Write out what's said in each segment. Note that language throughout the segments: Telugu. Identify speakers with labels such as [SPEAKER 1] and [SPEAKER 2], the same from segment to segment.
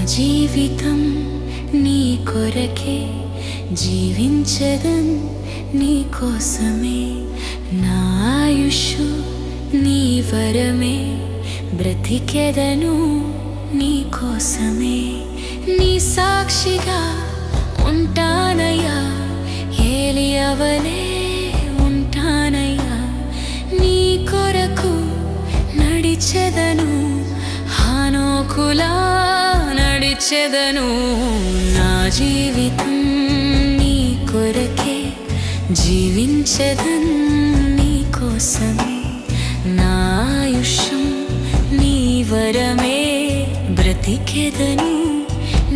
[SPEAKER 1] జీవితం నీ కొరకే జీవించదన్ నీ కోసమే నా ఆయుష్షు నీ వరమే బ్రతికెదను నీ కోసమే నీ సాక్షిగా ఉంటానయ్యా ఏలియవలే ఉంటానయ్యా నీ కొరకు నడిచెదను హానోకులా నడిచెదను నా జీవితం నీ కొరకే జీవించెదన్ నీ కోసమే నా ఆయుష్షం నీ వరమే బ్రతికెదను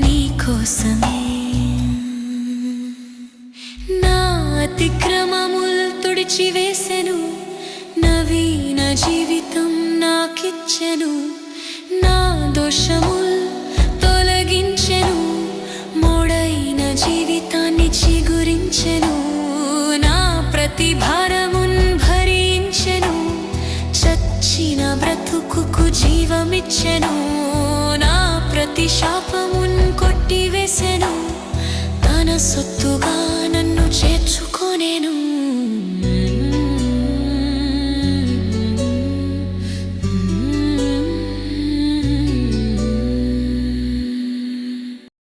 [SPEAKER 1] నీ కోసమే నా అతిక్రమముల్ తుడిచివేసెను నవీన జీవితం నాకిచ్చెను నా దోషముల్ తొలగించెను మోడైన జీవితాన్ని చిగురించెను నా ప్రతి భారమున్ భరించెను చచ్చిన బ్రతుకుకు జీవమిచ్చెను నా ప్రతి శాపమున్ కొట్టివేసెను తన సొత్తుగా నన్ను చేర్చుకొనెను